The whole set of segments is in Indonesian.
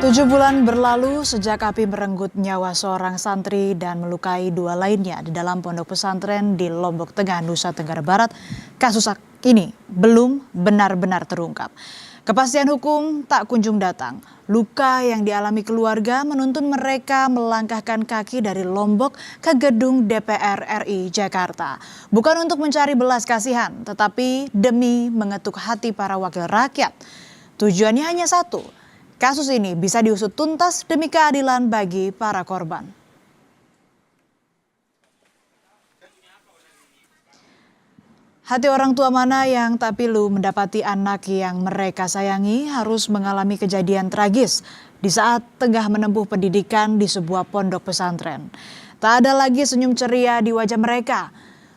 7 bulan berlalu sejak api merenggut nyawa seorang santri dan melukai 2 lainnya di dalam pondok pesantren di Lombok Tengah, Nusa Tenggara Barat. Kasus ini belum benar-benar terungkap. Kepastian hukum tak kunjung datang. Luka yang dialami keluarga menuntun mereka melangkahkan kaki dari Lombok ke gedung DPR RI Jakarta. Bukan untuk mencari belas kasihan, tetapi demi mengetuk hati para wakil rakyat. Tujuannya hanya satu, kasus ini bisa diusut tuntas demi keadilan bagi para korban. Hati orang tua mana yang tak pilu mendapati anak yang mereka sayangi harus mengalami kejadian tragis di saat tengah menempuh pendidikan di sebuah pondok pesantren. Tak ada lagi senyum ceria di wajah mereka.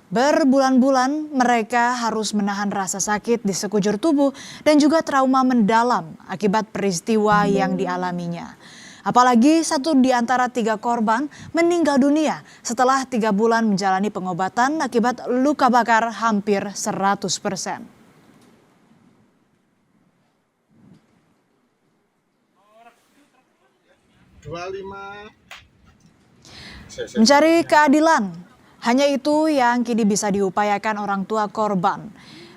Berbulan-bulan mereka harus menahan rasa sakit di sekujur tubuh dan juga trauma mendalam akibat peristiwa yang dialaminya. Apalagi 1 di antara 3 korban meninggal dunia setelah 3 bulan menjalani pengobatan akibat luka bakar hampir 100%. Mencari keadilan, hanya itu yang kini bisa diupayakan orang tua korban.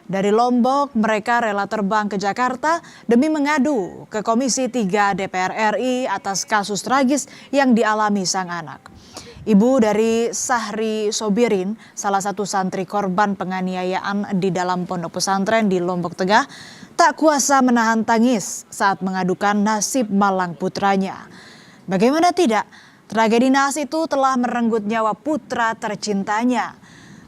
Dari Lombok, mereka rela terbang ke Jakarta demi mengadu ke Komisi 3 DPR RI atas kasus tragis yang dialami sang anak. Ibu dari Sahri Sobirin, salah satu santri korban penganiayaan di dalam pondok pesantren di Lombok Tengah, tak kuasa menahan tangis saat mengadukan nasib malang putranya. Bagaimana tidak, tragedi naas itu telah merenggut nyawa putra tercintanya.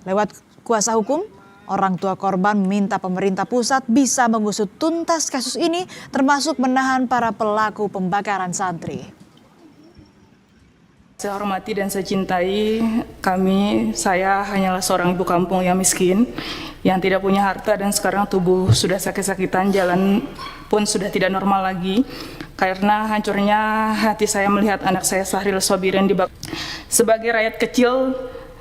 Lewat kuasa hukum, orang tua korban meminta pemerintah pusat bisa mengusut tuntas kasus ini, termasuk menahan para pelaku pembakaran santri. Saya hormati dan saya cintai saya hanyalah seorang ibu kampung yang miskin, yang tidak punya harta dan sekarang tubuh sudah sakit-sakitan, jalan pun sudah tidak normal lagi. Karena hancurnya hati saya melihat anak saya Sahri Sobirin dibakar. Sebagai rakyat kecil,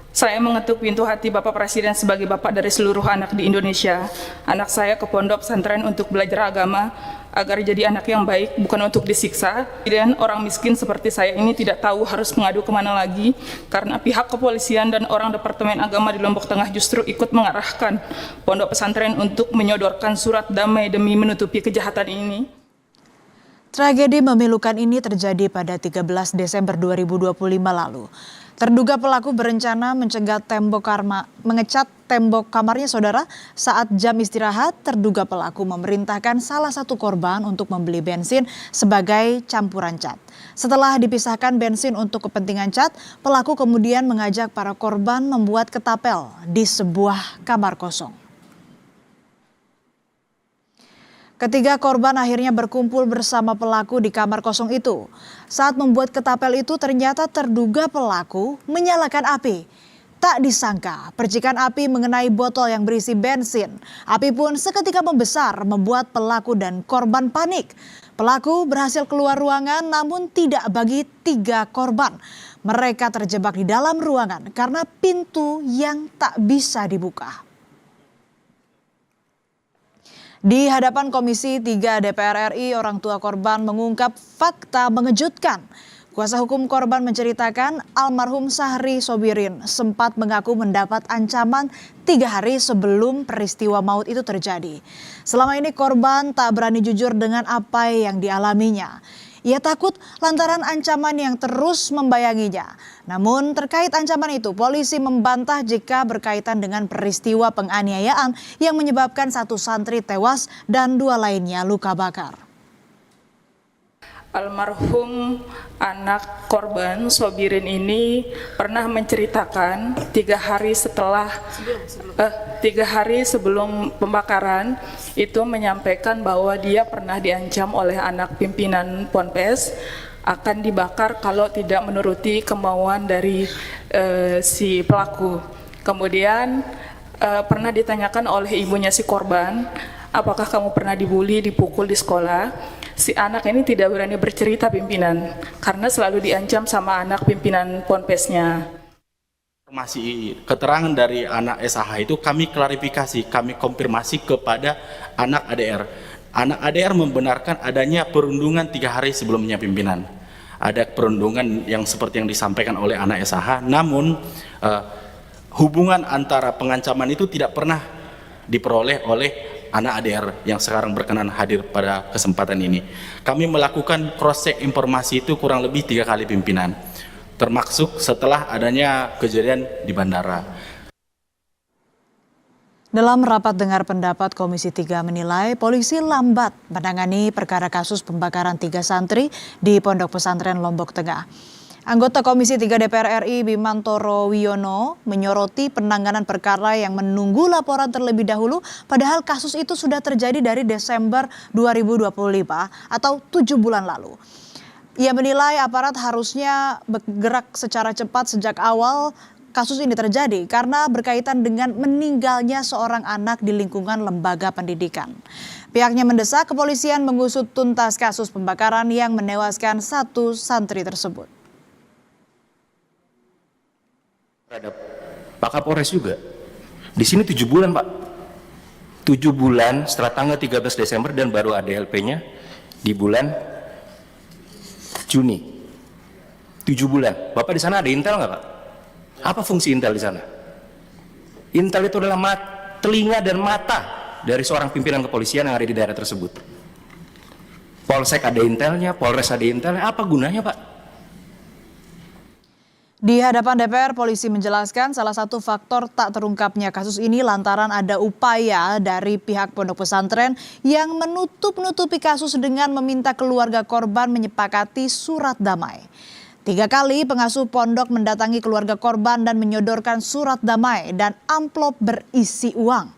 saya mengetuk pintu hati Bapak Presiden sebagai bapak dari seluruh anak di Indonesia. Anak saya ke pondok pesantren untuk belajar agama, agar jadi anak yang baik, bukan untuk disiksa. Dan orang miskin seperti saya ini tidak tahu harus mengadu kemana lagi, karena pihak kepolisian dan orang Departemen Agama di Lombok Tengah justru ikut mengarahkan pondok pesantren untuk menyodorkan surat damai demi menutupi kejahatan ini. Tragedi memilukan ini terjadi pada 13 Desember 2025 lalu. Terduga pelaku berencana mengecat tembok kamarnya saudara. Saat jam istirahat, terduga pelaku memerintahkan salah satu korban untuk membeli bensin sebagai campuran cat. Setelah dipisahkan bensin untuk kepentingan cat, pelaku kemudian mengajak para korban membuat ketapel di sebuah kamar kosong. Ketiga korban akhirnya berkumpul bersama pelaku di kamar kosong itu. Saat membuat ketapel itu ternyata terduga pelaku menyalakan api. Tak disangka percikan api mengenai botol yang berisi bensin. Api pun seketika membesar membuat pelaku dan korban panik. Pelaku berhasil keluar ruangan namun tidak bagi 3 korban. Mereka terjebak di dalam ruangan karena pintu yang tak bisa dibuka. Di hadapan Komisi 3 DPR RI, orang tua korban mengungkap fakta mengejutkan. Kuasa hukum korban menceritakan almarhum Sahri Sobirin sempat mengaku mendapat ancaman 3 hari sebelum peristiwa maut itu terjadi. Selama ini korban tak berani jujur dengan apa yang dialaminya. Ia takut lantaran ancaman yang terus membayanginya. Namun terkait ancaman itu, polisi membantah jika berkaitan dengan peristiwa penganiayaan yang menyebabkan 1 santri tewas dan 2 lainnya luka bakar. Almarhum anak korban Sobirin ini pernah menceritakan 3 hari sebelum pembakaran itu menyampaikan bahwa dia pernah diancam oleh anak pimpinan Ponpes akan dibakar kalau tidak menuruti kemauan dari si pelaku. Kemudian pernah ditanyakan oleh ibunya si korban, apakah kamu pernah dibully, dipukul di sekolah? Si anak ini tidak berani bercerita pimpinan, karena selalu diancam sama anak pimpinan Ponpesnya. Informasi keterangan dari anak SAH itu kami klarifikasi, kami konfirmasi kepada anak ADR. Anak ADR membenarkan adanya perundungan 3 hari sebelumnya pimpinan. Ada perundungan yang seperti yang disampaikan oleh anak SH, namun hubungan antara pengancaman itu tidak pernah diperoleh oleh anak ADR yang sekarang berkenan hadir pada kesempatan ini. Kami melakukan cross check informasi itu kurang lebih 3 kali pimpinan, termasuk setelah adanya kejadian di bandara. Dalam rapat dengar pendapat, Komisi 3 menilai polisi lambat menangani perkara kasus pembakaran 3 santri di Pondok Pesantren Lombok Tengah. Anggota Komisi 3 DPR RI Bimantoro Wiono menyoroti penanganan perkara yang menunggu laporan terlebih dahulu, padahal kasus itu sudah terjadi dari Desember 2025 atau 7 bulan lalu. Ia menilai aparat harusnya bergerak secara cepat sejak awal kasus ini terjadi karena berkaitan dengan meninggalnya seorang anak di lingkungan lembaga pendidikan. Pihaknya mendesak kepolisian mengusut tuntas kasus pembakaran yang menewaskan 1 santri tersebut. Terhadap Pak Kapolres juga. Di sini 7 bulan, Pak. 7 bulan setelah tanggal 13 Desember dan baru ADLP-nya di bulan Juni. 7 bulan. Bapak di sana ada intel nggak, Pak? Apa fungsi intel di sana? Intel itu adalah telinga dan mata dari seorang pimpinan kepolisian yang ada di daerah tersebut. Polsek ada intelnya, Polres ada intelnya, apa gunanya, Pak? Di hadapan DPR, polisi menjelaskan salah satu faktor tak terungkapnya kasus ini lantaran ada upaya dari pihak pondok pesantren yang menutup-nutupi kasus dengan meminta keluarga korban menyepakati surat damai. 3 kali pengasuh pondok mendatangi keluarga korban dan menyodorkan surat damai dan amplop berisi uang.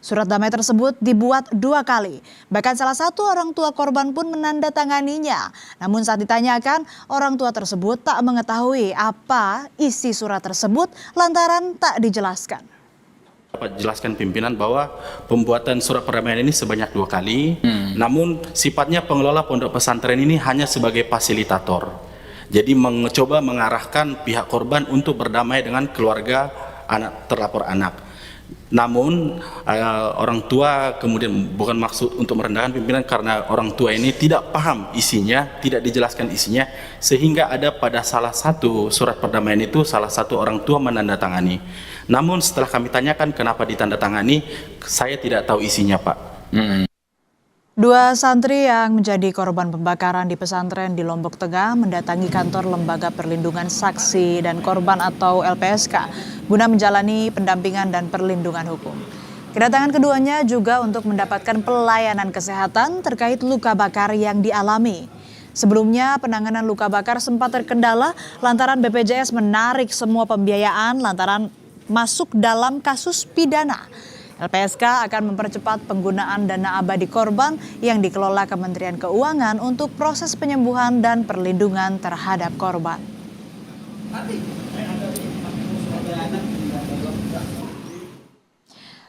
Surat damai tersebut dibuat 2 kali. Bahkan salah satu orang tua korban pun menandatanganinya. Namun saat ditanyakan, orang tua tersebut tak mengetahui apa isi surat tersebut lantaran tak dijelaskan. Dapat jelaskan pimpinan bahwa pembuatan surat perdamaian ini sebanyak 2 kali, namun sifatnya pengelola pondok pesantren ini hanya sebagai fasilitator. Jadi mencoba mengarahkan pihak korban untuk berdamai dengan keluarga anak terlapor anak. Namun orang tua kemudian bukan maksud untuk merendahkan pimpinan karena orang tua ini tidak paham isinya, tidak dijelaskan isinya, sehingga ada pada salah satu surat perdamaian itu salah satu orang tua menandatangani. Namun setelah kami tanyakan kenapa ditandatangani, saya tidak tahu isinya, Pak. 2 santri yang menjadi korban pembakaran di pesantren di Lombok Tengah mendatangi kantor Lembaga Perlindungan Saksi dan Korban atau LPSK guna menjalani pendampingan dan perlindungan hukum. Kedatangan keduanya juga untuk mendapatkan pelayanan kesehatan terkait luka bakar yang dialami. Sebelumnya penanganan luka bakar sempat terkendala lantaran BPJS menarik semua pembiayaan lantaran masuk dalam kasus pidana. LPSK akan mempercepat penggunaan dana abadi korban yang dikelola Kementerian Keuangan untuk proses penyembuhan dan perlindungan terhadap korban.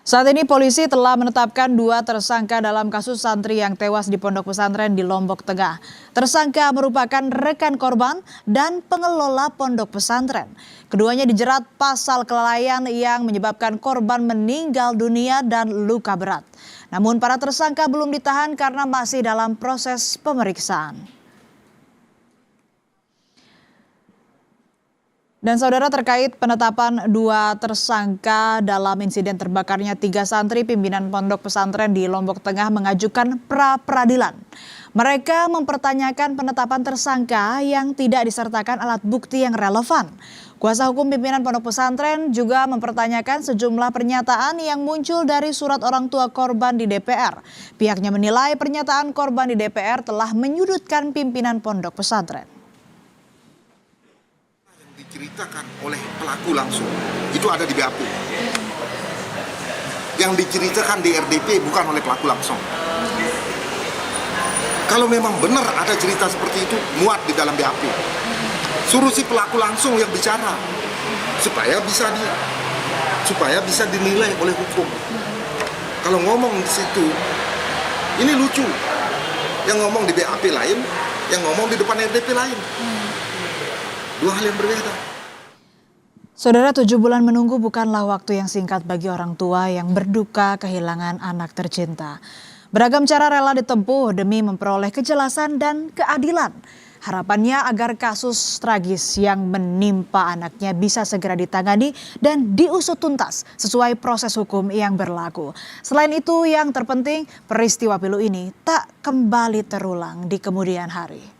Saat ini polisi telah menetapkan 2 tersangka dalam kasus santri yang tewas di pondok pesantren di Lombok Tengah. Tersangka merupakan rekan korban dan pengelola pondok pesantren. Keduanya dijerat pasal kelalaian yang menyebabkan korban meninggal dunia dan luka berat. Namun para tersangka belum ditahan karena masih dalam proses pemeriksaan. Dan saudara, terkait penetapan 2 tersangka dalam insiden terbakarnya 3 santri pimpinan pondok pesantren di Lombok Tengah mengajukan pra-peradilan. Mereka mempertanyakan penetapan tersangka yang tidak disertakan alat bukti yang relevan. Kuasa hukum pimpinan pondok pesantren juga mempertanyakan sejumlah pernyataan yang muncul dari surat orang tua korban di DPR. Pihaknya menilai pernyataan korban di DPR telah menyudutkan pimpinan pondok pesantren. Diceritakan oleh pelaku langsung itu ada di BAP. Yang diceritakan di RDP bukan oleh pelaku langsung. Kalau memang benar ada cerita seperti itu, muat di dalam BAP. Suruh si pelaku langsung yang bicara supaya bisa dinilai oleh hukum. Kalau ngomong di situ, ini lucu. Yang ngomong di BAP lain, yang ngomong di depan RDP lain. 2 hal yang berbeda. Saudara, 7 bulan menunggu bukanlah waktu yang singkat bagi orang tua yang berduka kehilangan anak tercinta. Beragam cara rela ditempuh demi memperoleh kejelasan dan keadilan. Harapannya agar kasus tragis yang menimpa anaknya bisa segera ditangani dan diusut tuntas sesuai proses hukum yang berlaku. Selain itu, yang terpenting peristiwa pilu ini tak kembali terulang di kemudian hari.